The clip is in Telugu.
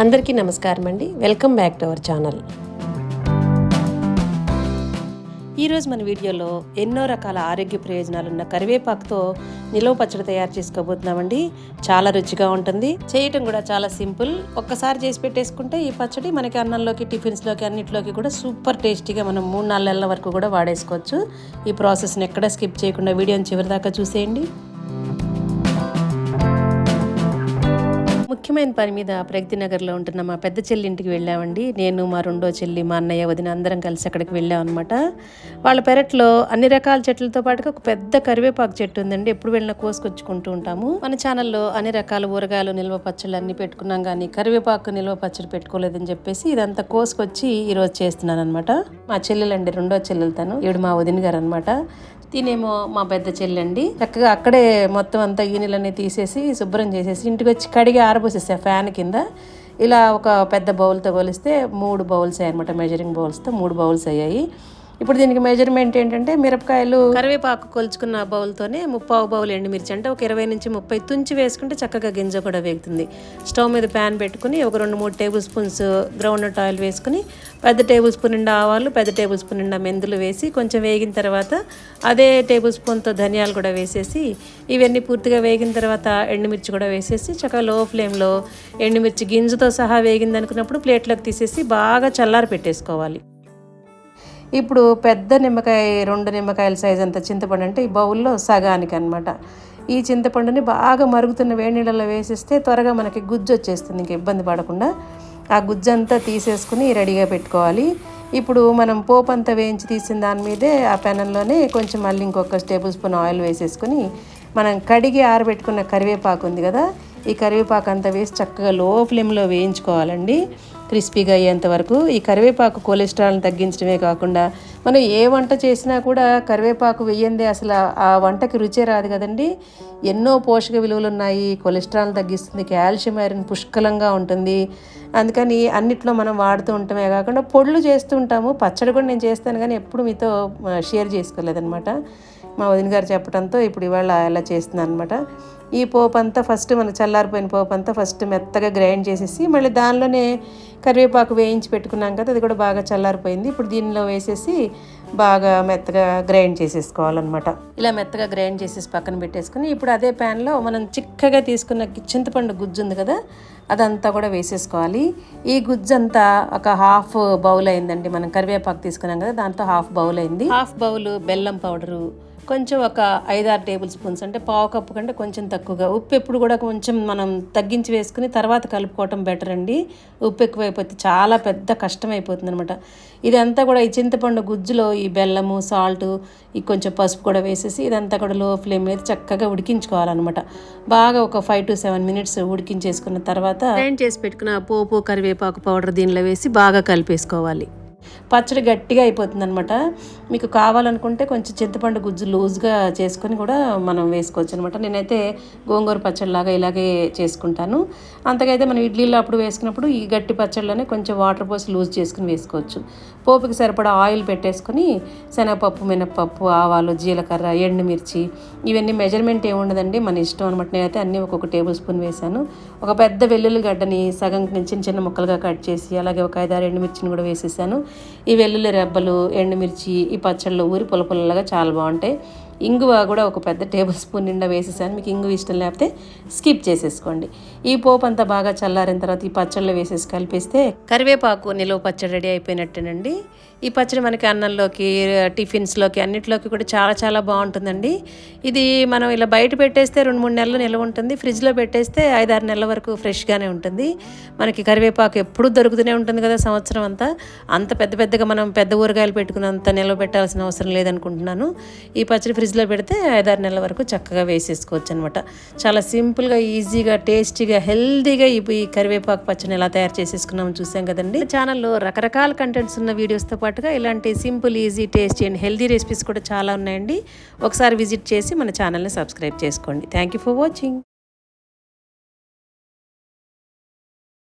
అందరికీ నమస్కారం అండి. Welcome back to our channel. ఈరోజు మన వీడియోలో ఎన్నో రకాల ఆరోగ్య ప్రయోజనాలున్న కరివేపాకుతో నిలవ పచ్చడి తయారు చేసుకోబోతున్నామండి. చాలా రుచిగా ఉంటుంది, చేయటం కూడా చాలా సింపుల్. ఒక్కసారి చేసి పెట్టేసుకుంటే ఈ పచ్చడి మనకి అన్నంలోకి, టిఫిన్స్లోకి, అన్నింటిలోకి కూడా సూపర్ టేస్టీగా మనం 3-4 నెలల వరకు కూడా వాడేసుకోవచ్చు. ఈ ప్రాసెస్ని ఎక్కడ స్కిప్ చేయకుండా వీడియోని చివరి దాకా చూసేయండి. ముఖ్యమైన పని మీద ప్రగతి నగర్లో ఉంటున్న మా పెద్ద చెల్లి ఇంటికి వెళ్ళామండి. నేను, మా రెండో చెల్లి, మా అన్నయ్య, వదిన అందరం కలిసి అక్కడికి వెళ్ళాం అనమాట. వాళ్ళ పెరట్లో అన్ని రకాల చెట్లతో పాటుగా ఒక పెద్ద కరివేపాకు చెట్టు ఉందండి. ఎప్పుడు వెళ్ళినా కోసుకొచ్చుకుంటూ ఉంటాము. మన ఛానల్లో అన్ని రకాల ఊరగాయలు నిల్వ పచ్చళ్ళు అన్ని పెట్టుకున్నాం, కానీ కరివేపాకు నిల్వ పచ్చడి పెట్టుకోలేదని చెప్పేసి ఇదంతా కోసుకొచ్చి ఈరోజు చేస్తున్నాను అనమాట. మా చెల్లెలండి, రెండో చెల్లెలు తను, ఈవిడ మా వదిన గారు అనమాట. తినేమో మా పెద్ద చెల్లండి. చక్కగా అక్కడే మొత్తం అంతా ఈనెలన్నీ తీసేసి శుభ్రం చేసేసి ఇంటికి వచ్చి కడిగి ఆరబోసేసా ఫ్యాన్ కింద. ఇలా ఒక పెద్ద బౌల్తో కొలిస్తే 3 బౌల్స్ అయ్యాయి అనమాట. మెజరింగ్ బౌల్స్తో 3 బౌల్స్ అయ్యాయి. ఇప్పుడు దీనికి మెజర్మెంట్ ఏంటంటే, మిరపకాయలు కరివేపాకు కొలుచుకున్న బౌల్తోనే 3/4 బౌల్ ఎండుమిర్చి, అంటే ఒక 20 నుంచి 30 తుంచి వేసుకుంటే చక్కగా గింజ కూడా వేగుతుంది. స్టవ్ మీద ప్యాన్ పెట్టుకుని ఒక 2-3 టేబుల్ స్పూన్స్ గ్రౌండ్నట్ ఆయిల్ వేసుకుని, పెద్ద టేబుల్ స్పూన్ నిండా ఆవాలు, పెద్ద టేబుల్ స్పూన్ నిండా మెంతులు వేసి కొంచెం వేగిన తర్వాత అదే టేబుల్ స్పూన్తో ధనియాలు కూడా వేసేసి, ఇవన్నీ పూర్తిగా వేగిన తర్వాత ఎండుమిర్చి కూడా వేసేసి చక్కగా లో ఫ్లేమ్లో ఎండుమిర్చి గింజతో సహా వేగింది అనుకున్నప్పుడు ప్లేట్లోకి తీసేసి బాగా చల్లారి పెట్టేసుకోవాలి. ఇప్పుడు పెద్ద నిమ్మకాయ, 2 నిమ్మకాయల సైజ్ అంత చింతపండు, అంటే ఈ బౌల్లో సగానికి అనమాట. ఈ చింతపండుని బాగా మరుగుతున్న వేడి నీళ్ళలో వేసేస్తే త్వరగా మనకి గుజ్జు వచ్చేస్తుంది, ఇంకా ఇబ్బంది పడకుండా. ఆ గుజ్జు అంతా తీసేసుకుని రెడీగా పెట్టుకోవాలి. ఇప్పుడు మనం పోపు అంతా వేయించి తీసిన దాని మీదే ఆ పెనంలోనే కొంచెం మళ్ళీ ఇంకొక టేబుల్ స్పూన్ ఆయిల్ వేసేసుకుని, మనం కడిగి ఆరబెట్టుకున్న కరివేపాకు ఉంది కదా, ఈ కరివేపాకు అంతా వేసి చక్కగా లో ఫ్లేమ్లో వేయించుకోవాలండి, క్రిస్పీగా అయ్యేంత వరకు. ఈ కరివేపాకు కొలెస్ట్రాల్ని తగ్గించడమే కాకుండా మనం ఏ వంట చేసినా కూడా కరివేపాకు వేయందే అసలు ఆ వంటకి రుచే రాదు కదండి. ఎన్నో పోషక విలువలు ఉన్నాయి, కొలెస్ట్రాల్ తగ్గిస్తుంది, కాల్షియం, ఐరన్ పుష్కలంగా ఉంటుంది. అందుకని అన్నిట్లో మనం వాడుతూ ఉంటామే కాకుండా పొడులు చేస్తూ ఉంటాము. పచ్చడి కూడా నేను చేస్తాను, కానీ ఎప్పుడు మీతో షేర్ చేసుకోలేదన్నమాట. మా వదిన గారు చెప్పడంతో ఇప్పుడు ఇవాళ ఎలా చేస్తున్నాను అనమాట. ఈ పోపు అంతా ఫస్ట్ మనకు చల్లారిపోయిన పోపు అంతా ఫస్ట్ మెత్తగా గ్రైండ్ చేసేసి, మళ్ళీ దానిలోనే కరివేపాకు వేయించి పెట్టుకున్నాం కదా, అది కూడా బాగా చల్లారిపోయింది. ఇప్పుడు దీనిలో వేసేసి బాగా మెత్తగా గ్రైండ్ చేసేసుకోవాలన్నమాట. ఇలా మెత్తగా గ్రైండ్ చేసేసి పక్కన పెట్టేసుకుని, ఇప్పుడు అదే ప్యాన్లో మనం చిక్కగా తీసుకున్న చింతపండు గుజ్జు ఉంది కదా, అదంతా కూడా వేసేసుకోవాలి. ఈ గుజ్జు అంతా ఒక హాఫ్ బౌల్ అయిందండి. మనం కరివేపాకు తీసుకున్నాం కదా, దాంతో హాఫ్ బౌల్ అయింది. హాఫ్ బౌల్ బెల్లం పౌడరు, కొంచెం ఒక 5-6 టేబుల్ స్పూన్స్, అంటే పావు కప్పు కంటే కొంచెం తక్కువగా. ఉప్పు ఎప్పుడు కూడా కొంచెం మనం తగ్గించి వేసుకుని తర్వాత కలుపుకోవటం బెటర్ అండి. ఉప్పు ఎక్కువైపోతే చాలా పెద్ద కష్టం అయిపోతుంది అనమాట. ఇదంతా కూడా ఈ చింతపండు గుజ్జులో ఈ బెల్లము, సాల్ట్, ఈ కొంచెం పసుపు కూడా వేసేసి ఇదంతా కూడా లో ఫ్లేమ్ మీద చక్కగా ఉడికించుకోవాలన్నమాట. బాగా ఒక 5 to 7 minutes ఉడికించేసుకున్న తర్వాత గ్రైండ్ చేసి పెట్టుకున్న పోపు, కరివేపాకు పౌడర్ దీనిలో వేసి బాగా కలిపేసుకోవాలి. పచ్చడి గట్టిగా అయిపోతుంది అనమాట. మీకు కావాలనుకుంటే కొంచెం చింతపండు గుజ్జు లూజ్గా చేసుకొని కూడా మనం వేసుకోవచ్చు అనమాట. నేనైతే గోంగూర పచ్చడిలాగా ఇలాగే చేసుకుంటాను. అంతకైతే మనం ఇడ్లీలో అప్పుడు వేసుకున్నప్పుడు ఈ గట్టి పచ్చడిలోనే కొంచెం వాటర్ పోసి లూజ్ చేసుకుని వేసుకోవచ్చు. పోపుకి సరిపడా ఆయిల్ పెట్టేసుకొని శనగపప్పు, మినప్పప్పు, ఆవాలు, జీలకర్ర, ఎండుమిర్చి, ఇవన్నీ మెజర్మెంట్ ఏముండదండి, మన ఇష్టం అనమాట. నేనైతే అన్నీ ఒక్కొక్క టేబుల్ స్పూన్ వేసాను. ఒక పెద్ద వెల్లుల్లి గడ్డని సగం చిన్న చిన్న ముక్కలుగా కట్ చేసి, అలాగే ఒక 5-6 ఎండుమిర్చిని కూడా వేసేసాను. ఈ వెల్లుల్లి రెబ్బలు, ఎండుమిర్చి ఈ పచ్చళ్ళు ఊరి పుల్లపుల్లగా చాలా బాగుంటాయి. ఇంగువ కూడా ఒక పెద్ద టేబుల్ స్పూన్ నిండా వేసేసాను. మీకు ఇంగువ ఇష్టం లేకపోతే స్కిప్ చేసేసుకోండి. ఈ పోపు అంతా బాగా చల్లారిన తర్వాత ఈ పచ్చళ్ళు వేసేసి కలిపిస్తే కరివేపాకు నిలువ పచ్చడి రెడీ అయిపోయినట్టేనండి. ఈ పచ్చడి మనకి అన్నంలోకి, టిఫిన్స్లోకి, అన్నిట్లోకి కూడా చాలా చాలా బాగుంటుందండి. ఇది మనం ఇలా బయట పెట్టేస్తే 2-3 నెలలు నిల్వ ఉంటుంది. ఫ్రిడ్జ్లో పెట్టేస్తే 5-6 నెలల వరకు ఫ్రెష్గానే ఉంటుంది. మనకి కరివేపాకు ఎప్పుడూ దొరుకుతూనే ఉంటుంది కదా సంవత్సరం అంతా. అంత పెద్దగా మనం పెద్ద ఊరగాయలు పెట్టుకున్నంత నిల్వ పెట్టాల్సిన అవసరం లేదనుకుంటున్నాను. ఈ పచ్చడి ఫ్రిడ్జ్లో పెడితే 5-6 నెలల వరకు చక్కగా వేసేసుకోవచ్చు అనమాట. చాలా సింపుల్గా, ఈజీగా, టేస్టీగా, హెల్తీగా ఈ కరివేపాకు పచ్చడిని ఎలా తయారు చేసేసుకున్నామో చూసాం కదండి. ఛానల్లో రకరకాల కంటెంట్స్ ఉన్న వీడియోస్తో పాటుగా ఇలాంటి simple, easy, tasty and healthy recipes కూడా చాలా ఉన్నాయండి. ఒకసారి విజిట్ చేసి మన ఛానల్ని సబ్స్క్రైబ్ చేసుకోండి. Thank you for watching.